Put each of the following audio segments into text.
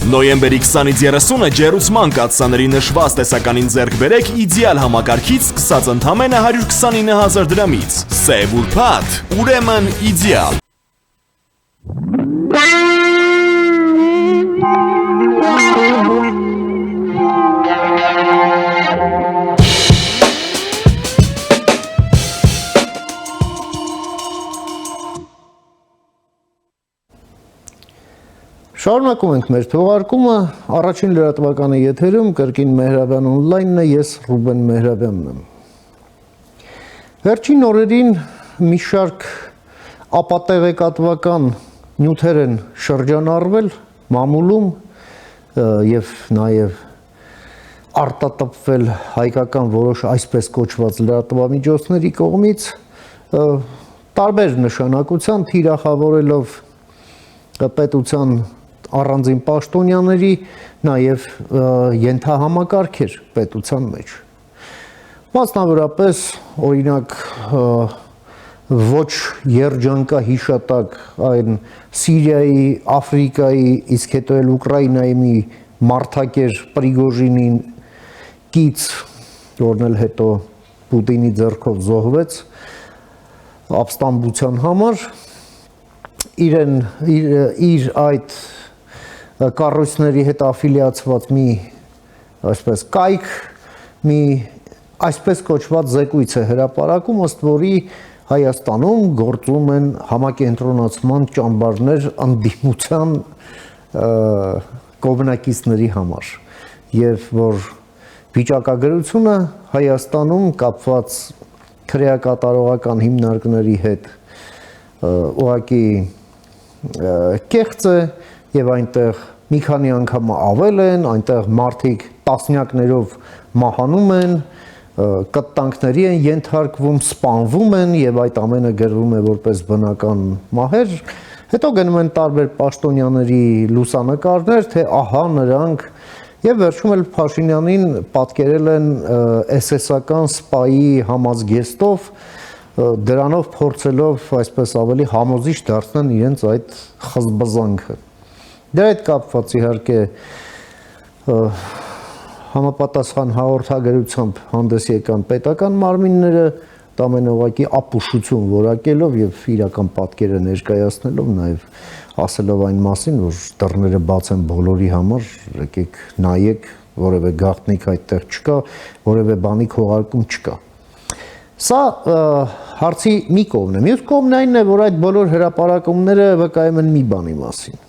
Նոյեմբերի 20-ից 30-ը ջեռուցման կաթսաների նշված տեսականին ձեռք բերեք իդեալ համակարգից սկսած ընդամենը 129,000 դրամից։ Սև ուրբաթ, ուրեմն իդեալ։ Շարունակում ենք մեր թողարկումը, առաջին լրատվականի եթերում կրկին Մեհրաբյան օնլայնն է, ես Ռուբեն Մեհրաբյանն եմ։ Վերջին օրերին մի շարք ապատեղեկատվական նյութեր են շրջանառվել մամուլում եւ նաեւ արտատպվել հայկական որոշ այսպես կոչված լրատվամիջոցների կողմից տարբեր նշանակության թիրախավորելով պետության առանձին պաշտոնյաների, նաև ենթահամակարգեր պետության մեջ։ Մասնավորապես, օրինակ, ոչ երջանկահիշատակ այն Սիրիայի, Աֆրիկայի, իսկ հետո էլ Ուկրաինայի մի մարդակեր Պրիգոժինին կից, որն էլ հետո Պուտինի ձեռքով զոհվեց ապստամբության համար, իր այդ կառույցների հետ աֆիլիացված մի այսպես կայք, մի այսպես կոչված զեկույց է հրապարակում, ըստ որի Հայաստանում գործում են համակենտրոնացման ճամբարներ ընդդիմության կողմնակիցների համար եւ որ վիճակագրությունը Հայաստանում կապված քրեակատարողական հիմնարկների հետ ուղղակի կեղծ է եւ այնտեղ մի քանի անգամ ավել են, այնտեղ մարդիկ տասնյակներով մահանում են, կտանքների են ենթարկվում, սպանվում են եւ այդ ամենը գրվում է որպես բնական մահեր, հետո գնում են տարբեր պաշտոնյաների լուսանկարներ, թե ահա նրանք եւ վերջում էլ Փաշինյանին պատկերել են SS-ական սպայի համազգեստով, դրանով փորձելով այսպես ավելի համոզիչ դարձնել իրենց այդ խզբզանքը։ Դրա հետ կապված իհարկե համապատասխան հաղորդագրությամբ հանդես եկան պետական մարմինները, դա ամենուղղակի ապուշություն որակելով եւ իրական պատկերը ներկայացնելով, նաեւ ասելով այն մասին, որ դռները բաց են բոլորի համար, եկեք նայեք, որևէ գաղտնիք այդտեղ չկա, որևէ բանի քողարկում չկա։ Սա հարցի մի կողմն է։ Մյուս կողմն այն է, որ այդ բոլոր հրապարակումները վկայում են մի բանի մասին։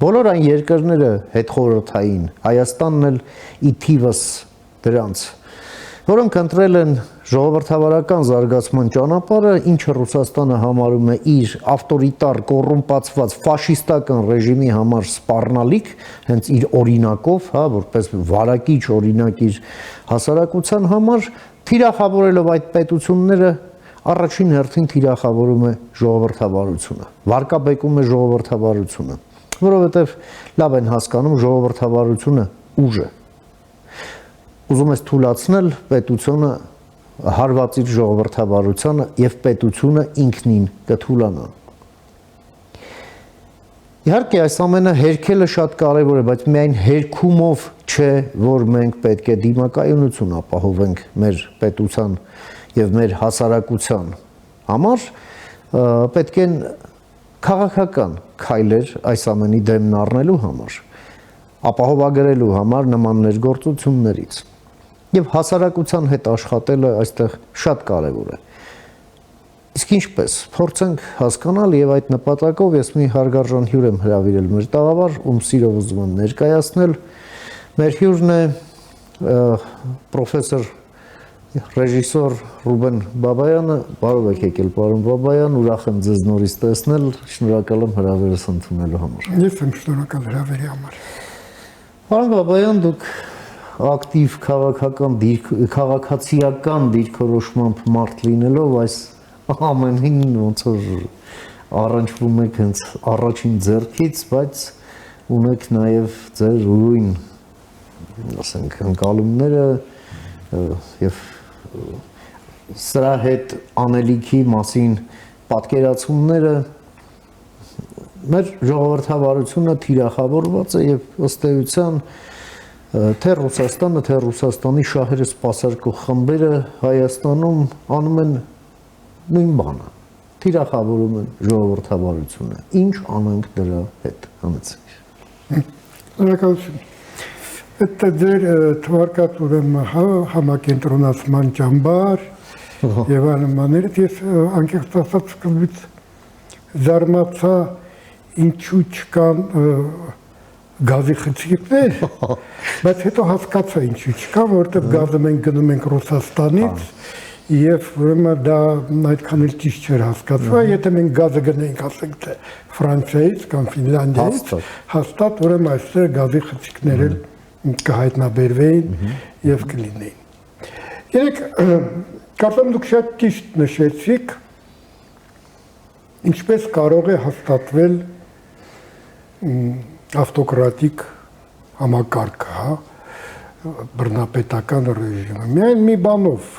Բոլոր այն երկրները հետխորհրդային, Հայաստանն էլ ի թիվս դրանց, որոնք ընտրել են ժողովրդավարական զարգացման ճանապարհը, ինչը Ռուսաստանը համարում է իր ավտորիտար, կոռումպացված, ֆաշիստական ռեժիմի համար սպառնալիք, հենց իր օրինակով, հա, որպես վարակիչ օրինակ իր հասարակության համար, թիրախավորելով այդ պետությունները, առաջին հերթին թիրախավորում է ժողովրդավարությունը, վարկաբեկում է ժողովրդավարությունը, որովհետև լավ են հասկանում ժողովրդավարությունը ուժ է։ Ուզում ես թուլացնել պետությունը հարվածիր ժողովրդավարությանը եւ պետությունը ինքնին կթուլանա։ Իհարկե այս ամենը հերքելը շատ կարևոր է, բայց միայն հերքումով չէ, որ մենք պետք է դիմակայունություն ապահովենք մեր պետության եւ մեր հասարակության համար, պետք են քաղաքական քայլեր այս ամենի դեմն առնելու համար, ապահովագրելու համար նման ներգործություններից եւ հասարակության հետ աշխատելը այստեղ շատ կարեւոր է։ Իսկ ինչպես փորձենք հասկանալ եւ այդ նպատակով ես մի հարգարժան հյուր եմ հրավիրել մեր տաղավար, ում սիրով ուզում եմ ներկայացնել։ Մեր հյուրն է պրոֆեսոր ռեժիսոր Ռուբեն Բաբայանը, բարով եք եկել պարոն Բաբայան, ուրախ եմ ձեզ նորից տեսնել, շնորհակալ եմ հրավերս ընդունելու համար։ Ես եմ շնորհակալ հրավերի համար։ Պարոն Բաբայան, դուք ակտիվ քաղաքացիական դիրքորոշմամբ մարդ լինելով այս ամենին ոնց որ առնչվում եք հենց առաջին ձեռքից, բայց ունեք նաև ձեր ուրույն, ասենք, ընկալումները եւ սրա հետ անելիքի մասին պատկերացումները մեր ժողովրդավարությունը թիրախավորված է եւ ըստ էության թե Ռուսաստանը, թե Ռուսաստանի շահերը սպասարկող խմբերը Հայաստանում անում են նույն բանը։ Թիրախավորում են ժողովրդավարությունը։ Ինչ անենք դրա հետ, հանեցեք։ Շնորհակալություն։ Այդ ձեր թվարկած ուրեմն համակենտրոնացման ճամբար եւ այլն բաներից ես անկեղծ ասած սկզբից զարմացա ինչու չկան գազի խցիկներ, բայց հետո հասկացա ինչու չկա, որովհետեւ գազը մենք գնում ենք Ռուսաստանից եւ ուրեմն դա այդքան էլ ճիշտ չէր հասկացվում, եթե մենք գազը գնենք, ասենք թե Ֆրանսիայից կամ Ֆինլանդիայից, հաստատ ուրեմն այստեղ գազի խցիկներ էլ կհայտնաբերվեին եւ կլինեին։ Երեք կարծեմ դուք շատ ճիշտ նշեցիք, ինչպես կարող է հաստատվել ավտոկրատիկ համակարգը, հա, բռնապետական ռեժիմը։ Միայն մի բանով,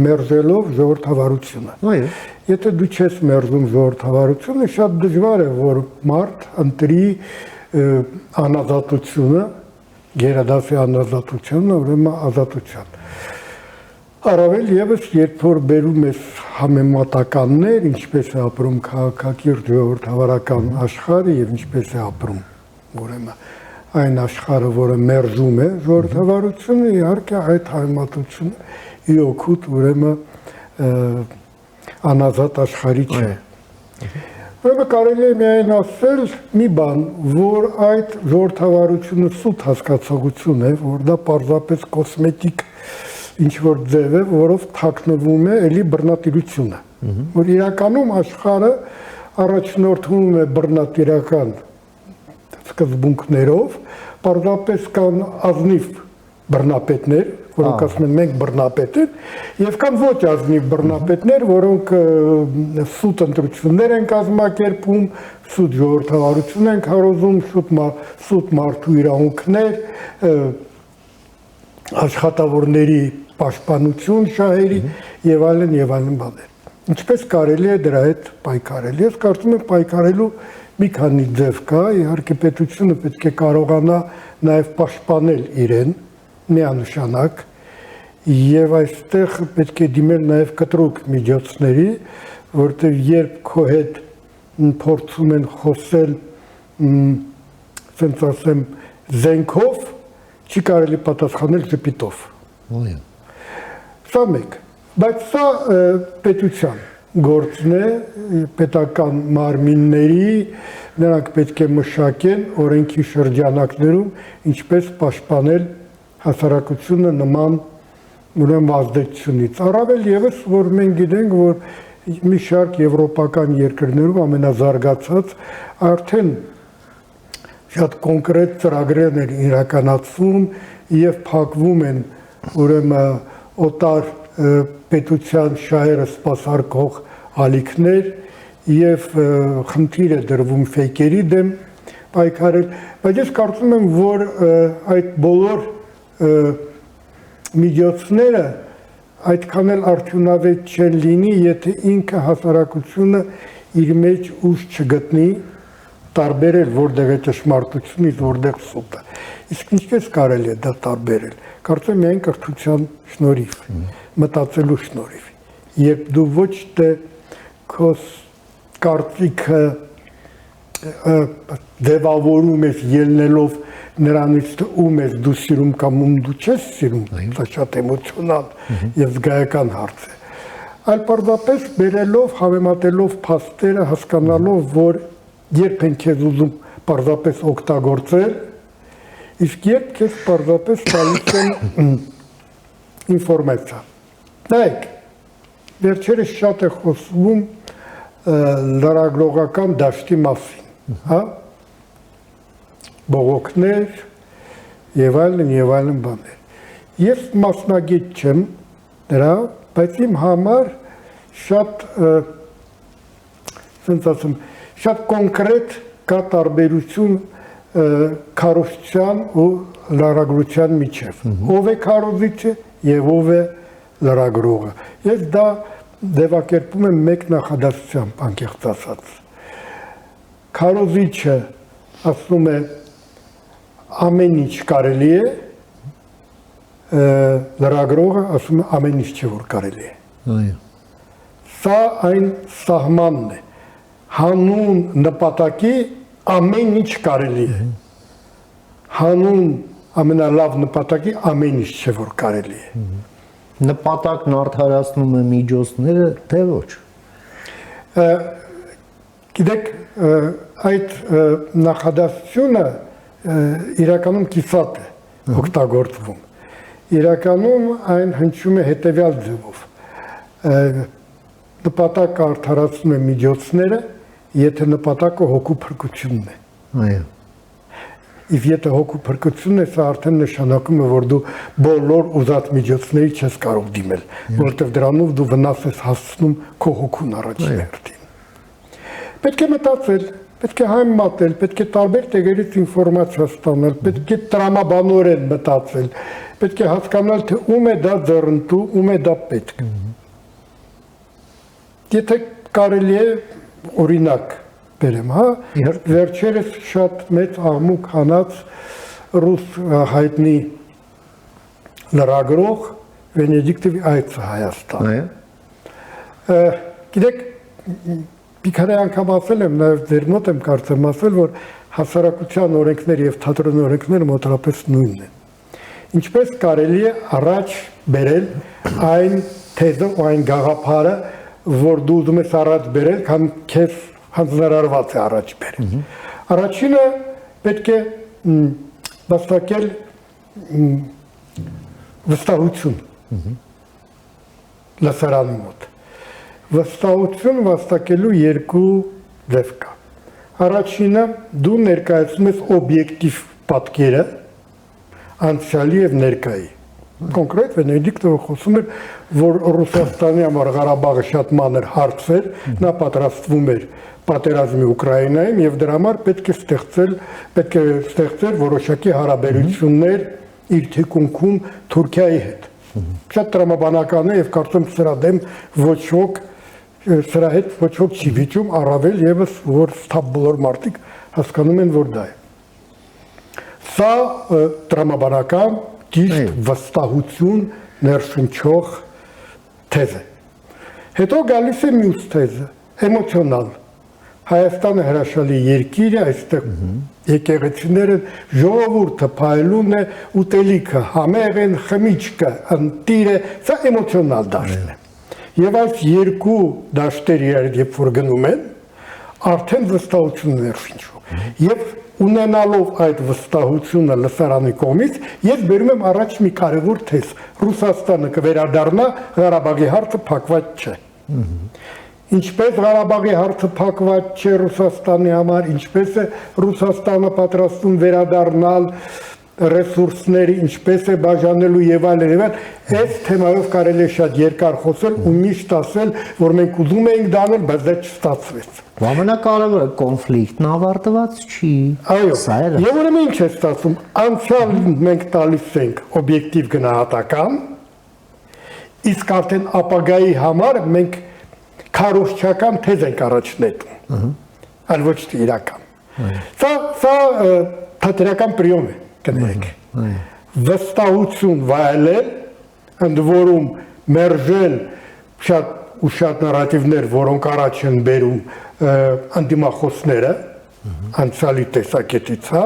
մերժելով ժողովրդավարությունը։ Այո։ Եթե դու չես մերժում ժողովրդավարությունը, շատ դժվար է, որ մարդ ընտրի անազատությունը, գերադասի անազատությունը, ուրեմն ազատության։ Առավել եւս երբ որ բերում ես համեմատականներ, ինչպես է ապրում քաղաքակիրթ ժողովրդավարական աշխարհը եւ ինչպես է ապրում ուրեմն այն աշխարհը, որը մերժում է ժողովրդավարությունը, իհարկե այդ համեմատությունը ի օգուտ ուրեմն անազատ աշխարհի չէ։ Ուրեմն կարելի է միայն ասել մի բան, որ այդ ժողովրդավարությունը սուտ հասկացողություն է, որ դա պարզապես կոսմետիկ ինչ-որ ձև է, որով թաքնվում է էլի բռնատիրությունը, որ իրականում աշխարհը առաջնորդվում է բռնատիրական սկզբունքներով, պարզապես կան ազնիվ բռնապետներ, որոնք ասում են մենք բռնապետ են, եւ կան ոչ ազնիվ բռնապետներ, որոնք սուտ ընտրություններ են կազմակերպում, սուտ ժողովրդավարություն են քարոզում, սուտ մարդու իրավունքներ, աշխատավորների պաշտպանություն շահերի եւ այլն բաներ։ Ինչպես կարելի է դրա հետ պայքարել։ Ես կարծում եմ պայքարելու մի քանի ձև կա, իհարկե պետությունը պետք է կարողանա նաեւ պաշտպանել իրեն միանշանակ եւ այստեղ պետք է դիմել նաեւ կտրուկ միջոցների, որտեղ երբ քո հետ փորձում են խոսել, ասենք ասեմ, զենքով, չի կարելի պատասխանել ժպիտով։ Այո։ Սա մեկ, բայց սա պետության գործն է, պետական մարմինների, նրանք պետք է մշակեն օրենքի շրջանակներում, ինչպես պաշտպանել հասարակությունը նման ուրեմն ազդեցությունից։ Առավել եւս, որ մենք գիտենք, որ մի շարք եվրոպական երկրներում ամենազարգացած արդեն շատ կոնկրետ ծրագրեր են իրականացվում եւ փակվում են ուրեմն օտար պետության շահերը սպասարկող ալիքներ եւ խնդիր է դրվում ֆեյքերի դեմ պայքարել, բայց ես կարծում եմ, որ այդ բոլոր միջոցները այդքան էլ արդյունավետ չեն լինի, եթե ինքը հասարակությունը իր մեջ ուժ չգտնի տարբերել որտեղ է ճշմարտությունից, որտեղ սուտը։ Իսկ ինչպես կարելի է դա տարբերել։ Կարծում եմ միայն կրթության շնորհիվ, մտածելու շնորհիվ։ Երբ դու ոչ թե քո կարծիքը դեպավորում ես ելնելով նրանից թե ում ես դու սիրում կամ ում դու չես սիրում, դա շատ էմոցիոնալ եւ զգայական հարց է։ Այլ պարզապես բերելով, համեմատելով փաստերը, հասկանալով, որ երբ են քեզ ուզում պարզապես օգտագործել, իսկ երբ քեզ պարզապես տալիս են ինֆորմացիա։ Նայեք, վերջերս շատ է խոսվում լրագրողական դաշտի մասին, հա? Բողոքներ եւ այլն բաներ։ Ես մասնագետ չեմ դրա, բայց իմ համար շատ ասենց ասեմ, շատ կոնկրետ կա տարբերություն քարոզչության ու լրագրության միջև։ Ով է քարոզիչը եւ ով է լրագրողը։ Ես դա ձևակերպում եմ մեկ նախադասությամբ, անկեղծ ասած։ քարոզիչը ասում է ամեն ինչ կարելի է, լրագրողը ասում է ամեն ինչ չէ որ կարելի է։ Այո։ Սա այն սահմանն է։ Հանուն նպատակի ամեն ինչ կարելի է։ Հանուն ամենալավ նպատակի ամեն ինչ չէ որ կարելի է։ Նպատակն արդարացնում է միջոցները, թե ոչ։ Գիտեք, այդ նախադասությունը իրականում կիսատ է օգտագործվում։ Իրականում այն հնչում է հետևյալ ձևով. նպատակը արդարացնում է միջոցները, եթե նպատակը հոգու փրկությունն է։ Այո։ Եվ եթե հոգու փրկությունն է, սա արդեն նշանակում է, որ դու բոլոր ուզած միջոցների չես կարող դիմել, որովհետև դրանով դու վնաս ես հասցնում քո հոգուն առաջին հերթին։ Պետք է մտածել, պետք է համեմատել, պետք է տարբեր տեղերից ինֆորմացիա ստանալ, պետք է տրամաբանորեն մտածել, պետք է հասկանալ, թե ում է դա ձեռնտու, ում է դա պետք։ Եթե կարելի է օրինակ բերեմ, հա, վերջերս շատ մեծ աղմուկ հանած ռուս հայտնի լրագրող Վենեդիկտովի այցը Հայաստան։ Այո։ Գիտեք, մի քանի անգամ ասել եմ, նաև ձեր մոտ եմ կարծեմ ասել, որ հասարակության օրենքները եւ թատրոնի օրենքները մոտավորապես նույնն են։ Ինչպես կարելի է առաջ բերել այն թեզը ու այն գաղափարը, որ դու ուզում ես առաջ բերել, քան քեզ հանձնարարված է առաջ բերել։ Առաջինը պետք է վաստակել վստահություն լսարանի մոտ։ Վստահություն վաստակելու երկու ձև կա։ Առաջինը դու ներկայացնում ես օբյեկտիվ պատկերը անցյալի եւ ներկայի։ Կոնկրետ Վենեդիկտովը խոսում էր, որ Ռուսաստանի համար Ղարաբաղը շատ մանր հարց էր, նա պատրաստվում էր պատերազմի Ուկրաինայում եւ դրա համար պետք է ստեղծել որոշակի հարաբերություններ իր թիկունքում Թուրքիայի հետ։ Շատ տրամաբանական է եւ կարծում սրա դեմ ոչ ոք սրա հետ ոչ ոք չի վիճում, առավել եւս որ ստապ բոլոր մարդիկ հասկանում են, որ դա է։ Սա տրամաբանական ճիշտ վստահություն ներշնչող թեզ է։ Հետո գալիս է մյուս թեզը, էմոցիոնալ։ Հայաստանը հրաշալի երկիր է, այստեղ եկեղեցիները ժողովուրդը փայլուն է, ուտելիքը համեղ են, խմիչքը ընտիր է, սա էմոցիոնալ դաշտն է։ Եվ այս երկու դաշտերը երբ որ գնում են, արդեն վստահություն ներշնչում։ Եվ ունենալով այդ վստահությունը լսարանի կողմից, ես բերում եմ առաջ մի կարևոր թեզ. Ռուսաստանը կվերադառնա, Ղարաբաղի հարցը փակված չէ։ Ինչպես Ղարաբաղի հարցը փակված չէ Ռուսաստանի համար, ինչպես է Ռուսաստանը պատրաստվում վերադառնալ ռեսուրսների, ինչպես է բաժանելու եւ այլն, այս թեմայով կարելի է շատ երկար խոսել ու միշտ ասել, որ մենք ուզում էինք դա անել, բայց դա չստացվեց։ Ամենակարևորը կոնֆլիկտն ավարտված չի։ Այո, եւ ուրեմն ինչ է ստացվում, անցյալին մենք տալիս ենք օբյեկտիվ գնահատական, իսկ արդեն ապագայի համար մենք քարոզչական թեզ ենք առաջ նետում, այլ ոչ թե իրական։ Սա թատերական պրիոմ է, կներեք։ Վստահություն վայելել, ընդ որում մերժել շատ նարատիվներ, որոնք առաջ են բերում անդիմախոսները, անցյալի տեսակետից, հա,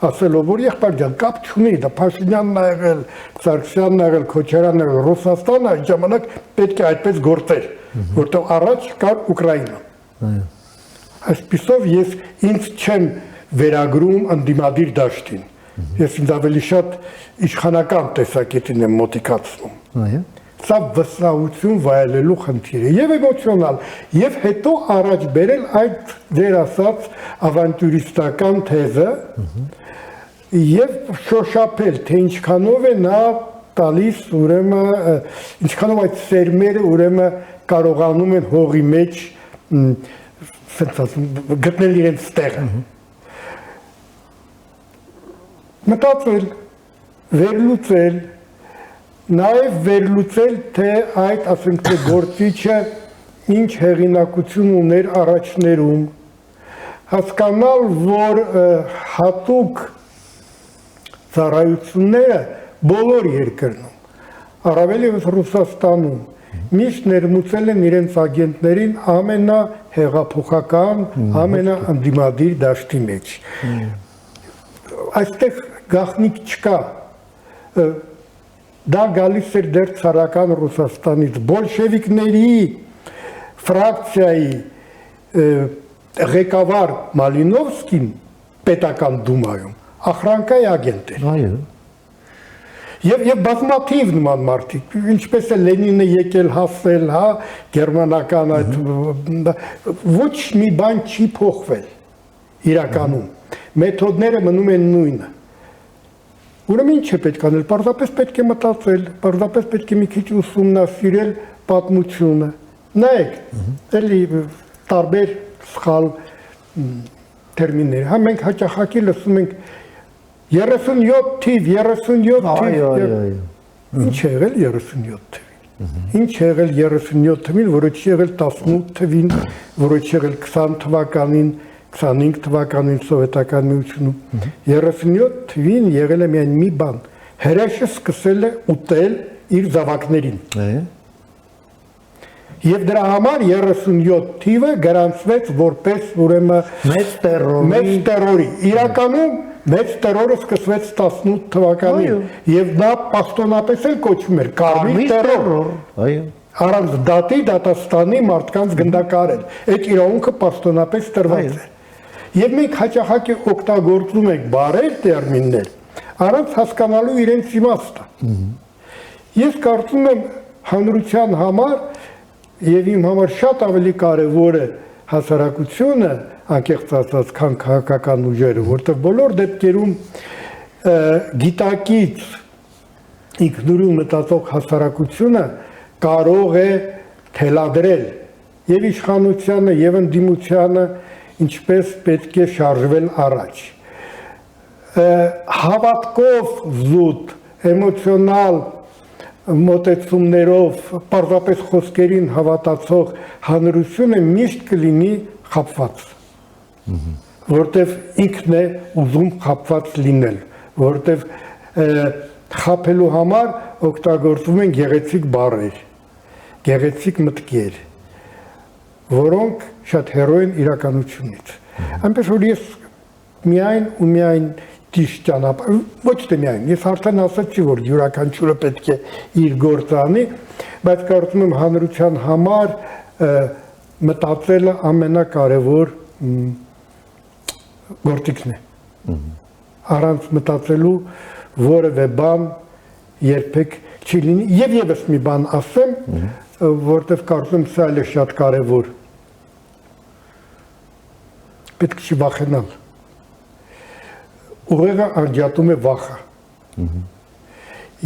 ասելով, որ եղբայր ջան, կապ չունի, դա Փաշինյանն ա եղել, Սարգսյանն ա եղել, Քոչարյանն ա եղել, Ռուսաստանը այդ ժամանակ պետք է այդպես գործեր, որտեղ առաջ կար Ուկրաինան։ Այսպիսով ես ինձ չեմ վերագրում ընդդիմադիր դաշտին, ես ինձ ավելի շատ իշխանական տեսակետին եմ մոտիկացնում։ Սա վստահություն վայելելու խնդիր է եւ էմոցիոնալ եւ հետո առաջ բերել այդ ձեր ասած ավանտյուրիստական թեզը եւ շոշափել թե ինչքանով է նա տալիս ուրեմն ինչքանով այդ սերմերը ուրեմն կարողանում են հողի մեջ գտնել իրենց տեղը մտածել վերլուծել նաև վերլուծել, թե այդ, ասենք թե գործիչը ինչ հեղինակություն ուներ առաջներում, հասկանալ, որ հատուկ ծառայությունները բոլոր երկրներում, առավել ևս Ռուսաստանում, միշտ ներմուծել են իրենց ագենտներին ամենահեղափոխական, ամենաընդդիմադիր դաշտի մեջ։ Այստեղ գաղտնիք չկա, դա գալիս էր դեռ ցարական Ռուսաստանից, բոլշևիկների ֆրակցիայի ղեկավար Մալինովսկին պետական դումայում ախրանքայի ագենտ էր։ Այո։ Եվ բազմաթիվ նման մարդիկ, ինչպես է Լենինը եկել հասել, հա, գերմանական այդ ոչ մի բան չի փոխվել իրականում։ Մեթոդները մնում են նույնը։ Ուրեմն ինչ է պետք անել, պարզապես պետք է մտածել, պարզապես պետք է մի քիչ ուսումնասիրել պատմությունը։ Նայեք, էլի տարբեր սխալ տերմիններ։ Հա մենք հաճախակի լսում ենք 37 թիվ, 37 թիվ։ Ինչ է եղել 37 թվին։ Ինչ է եղել 37 թվին, որը չի եղել 18 թվին, որը չի եղել 20 թվականին, 25 թվականին սովետական միությունում։ 37 թվին եղել է միայն մի բան։ Հրեշը սկսել է ուտել իր զավակներին։ Եվ դրա համար 37 թիվը գրանցվեց որպես ուրեմն մեծ տերորի։ Իրականում մեծ տերորը սկսվեց 18 թվականին եւ նա պաշտոնապես էլ կոչվում էր կարմիր տերոր։ Այո։ Առանց դատի դատաստանի մարդկանց գնդակարել։ Այդ իրավունքը պաշտոնապես տրված է։ Եվ մենք հաճախակի օգտագործում ենք բարեր տերմիններ, առանց հասկանալու իրենց իմաստը։ Ես կարծում եմ հանրության համար եւ իմ համար շատ ավելի կարեւոր է հասարակությունը, անկեղծ ասած, քան քաղաքական ուժերը, որտեղ բոլոր դեպքերում գիտակից ինքնուրույն մտածող հասարակությունը կարող է թելադրել եւ իշխանությանը եւ ընդդիմությանը ինչպես պետք է շարժվել առաջ։ Հավատքով զուտ, էմոցիոնալ մոտեցումներով, պարզապես խոսքերին հավատացող հանրությունը միշտ կլինի խաբված, որտև ինքն է ուզում խաբված լինել, որտև խաբելու համար օգտագործվում են գեղեցիկ բառեր, գեղեցիկ մտքեր, որոնք շատ հեռու են իրականությունից։ Այնպես որ ես միայն ու միայն ճիշտ ճանապարհ, ոչ թե միայն, ես արդեն ասացի, որ յուրաքանչյուրը պետք է իր գործը անի, բայց կարծում եմ հանրության համար մտածելը ամենակարևոր գործիքն է։ Առանց մտածելու որևէ բան երբեք չի լինի։ Եվ եւս մի բան ասեմ, որտեղ կարծում եմ սա էլ է շատ կարևոր։ Պետք չի վախենալ։ Ուղեղը անջատում է վախը։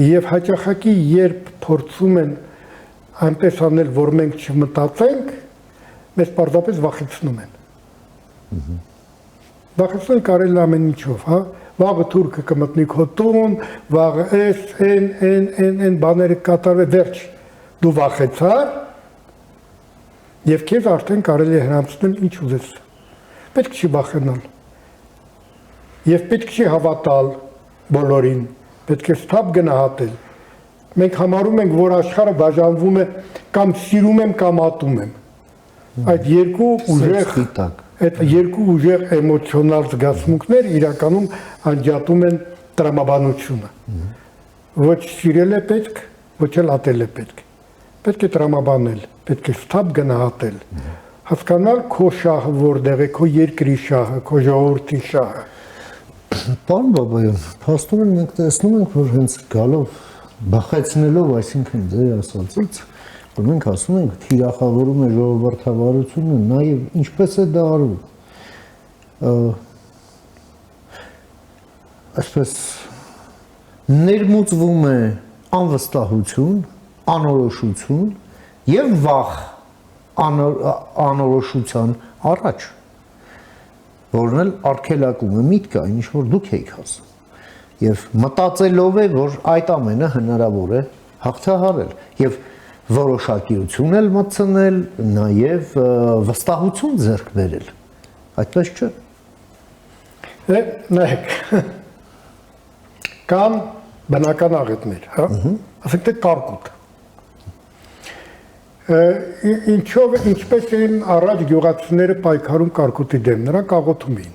Եվ հաճախակի երբ փորձում են այնպես անել, որ մենք չմտածենք, մեզ պարզապես վախեցնում են։ Վախեցնել կարելի ամեն ինչով, հա։ Վաղը թուրքը կմտնի քո տուն, վաղը այն բաները կատարվի, վերջ։ Դու վախեցար եւ քեզ արդեն կարելի է հрамցնել ինչ ուզես։ Պետք չի վախենալ։ Եվ պետք չի հավատալ բոլորին, պետք է սթափ գնահատել։ Մենք համարում ենք, որ աշխարհը բաժանվում է կամ սիրում եմ կամ ատում եմ։ Այդ երկու ուժեղ էմոցիոնալ զգացմունքներ իրականում անջատում են տրամաբանությունը։ Ոչ սիրել է պետք, ոչ էլ ատել է պետք։ Պետք է տրամաբանել, պետք է սթափ գնահատել։ Հասկանալ քո շահը որտեղ է, քո երկրի շահը, քո ժողովրդի շահը։ Պարոն Բաբայան, փաստորեն մենք տեսնում ենք, որ հենց գալով բախեցնելով, այսինքն ձեր ասածից, որ մենք ասում ենք, թիրախավորում է ժողովրդավարությունը, նաև ինչպես է դա արվում։ Այսպես ներմուծվում է անվստահություն, անորոշություն եւ վախ անորոշության առաջ, որն էլ արգելակում է միտքը, այն ինչ որ դուք եք ասում, եւ մտածելով է, որ այդ ամենը հնարավոր է հաղթահարել եւ որոշակիություն էլ մտցնել, նաեւ վստահություն ձեռք բերել, Այդպես չէ։ Նայեք, կան բնական աղետներ, հա, ասենք թե կարկուտ։ Ինչպես էին առաջ գյուղացիները պայքարում կարկուտի դեմ, նրանք աղոթում էին։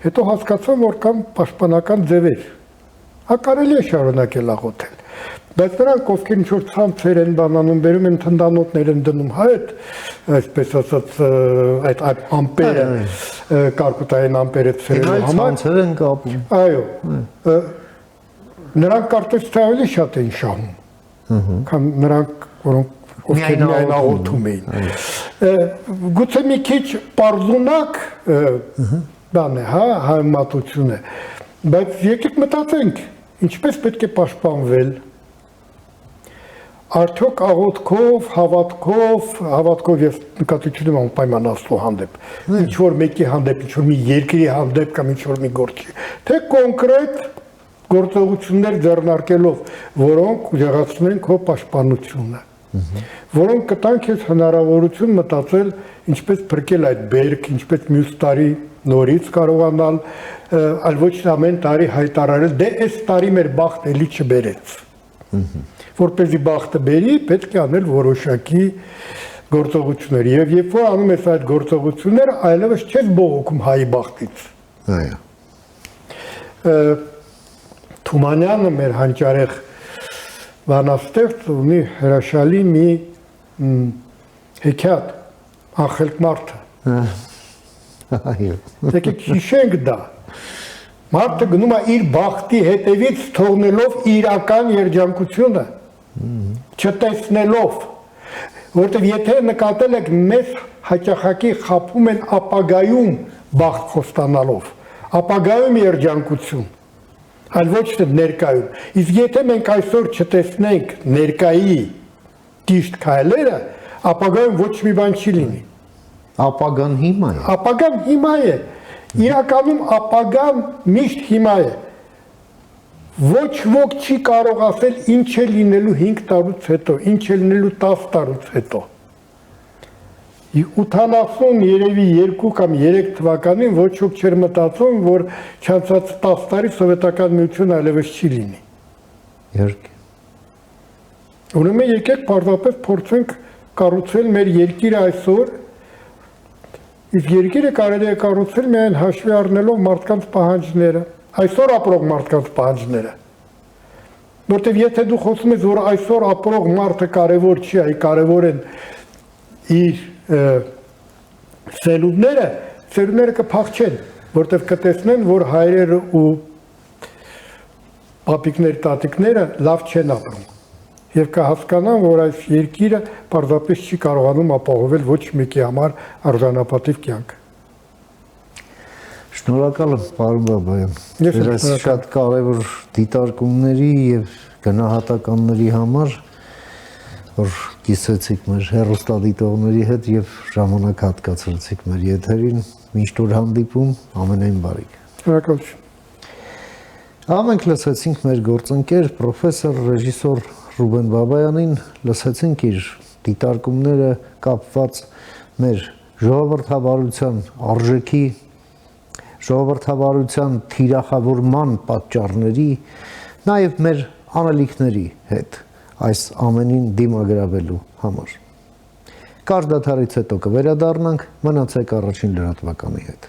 Հետո հասկացան, որ կան պաշտպանական ձևեր։ Կարելի է շարունակել աղոթել։ Բայց նրանք ովքեր ինչ-որ ցանցեր են բանանում, բերում են թնդանոթներ են դնում, հա, այսպես ասած, այդ ամպերը, կարկուտային ամպերը ցրելու համար։ Ցանցեր են կապում։ Այո։ Նրանք կարծես թե ավելի շատ են շահում, քան նրանք, որոնք ովքեր միայն աղոթում էին։ Գուցե մի քիչ պարզունակ բան է, հա, հայմատություն է, բայց եկեք մտածենք, ինչպես պետք է պաշտպանվել, արդյոք աղոթքով, հավատքով ես նկատի ունեմ անպայման Աստծո հանդեպ, ինչ-որ մեկի հանդեպ, ինչ-որ մի երկրի հանդեպ կամ ինչ-որ մի գործի, թե կոնկրետ գործողություններ ձեռնարկելով, որոնք ուժեղացնում են քո պաշտպանությունը, որոնք կտան քեզ հնարավորություն մտածել ինչպես փրկել այդ բերք, ինչպես մյուս տարի նորից կարողանալ, այլ ոչ թե ամեն տարի հայտարարել, դե այս տարի մեր բախտ էլի չբերեց։ Որպեսզի բախտը բերի, պետք է անել որոշակի գործողություններ, եւ երբ որ անում ես այդ գործողությունները, այլևս չես բողոքում հայի բախտից։ Այո։ Թումանյանը մեր հանճարեղ բանաստեղծ ունի հրաշալի մի հեքիաթ, անխելք մարդը։ Այո։ Եկեք հիշենք դա։ Մարդը գնում է իր բախտի հետևից թողնելով իրական երջանկությունը, չտեսնելով, որտեղ եթե նկատել եք մեզ հաճախակի խաբում են ապագայում բախտ խոստանալով, ապագայում երջանկություն, այլ ոչ թե ներկայում։ Իսկ եթե մենք այսօր չտեսնենք ներկայի ճիշտ քայլերը, ապագայում ոչ մի բան չի լինի։ Ապագան հիմա է։ Ապագան հիմա է։ Իրականում ապագան միշտ հիմա է։ Ոչ ոք չի կարող ասել ինչ է լինելու 5 տարուց հետո, ինչ է լինելու 10 տարուց հետո։ 80 երևի 2 կամ 3 թվականին ոչ ոք չէր մտածում, որ չանցած 10 տարի սովետական միությունը այլևս չի լինի։ Իհարկե։ Ուրեմն եկեք պարզապես փորձենք կառուցել մեր երկիրը այսօր, իսկ երկիրը կարելի է կառուցել միայն հաշվի առնելով մարդկանց պահանջները, այսօր ապրող մարդկանց պահանջները։ Որտեւ եթե դու խոսում ես, որ այսօր ապրող մարդը կարևոր չի, այ կարևոր են իր սերունդները կփախչեն, որտեվ կտեսնեն, որ հայրերը ու պապիկներ, տատիկները լավ չեն ապրում։ Եվ կհասկանան, որ այս երկիրը պարզապես չի կարողանում ապահովել ոչ մեկի համար արժանապատիվ կյանք։ Շնորհակալ եմ, պարոն Բաբայան։ Ես շատ կարևոր դիտարկումների եւ գնահատականների համար, որ կիսեցիք մեր հեռուստադիտողների հետ եւ ժամանակ հատկացրեցիք մեր եթերին, միշտ որ հանդիպում, ամենայն բարիք։ Շնորհակալություն։ Մենք լսեցինք մեր գործընկեր պրոֆեսոր ռեժիսոր Ռուբեն Բաբայանին, լսեցինք իր դիտարկումները կապված մեր ժողովրդավարության արժեքի, ժողովրդավարության թիրախավորման պատճառների, նաև մեր անելիքների հետ այս ամենին դիմագրավելու համար։ Կարճ դադարից հետո կվերադառնանք, մնացեք առաջին լրատվականի հետ։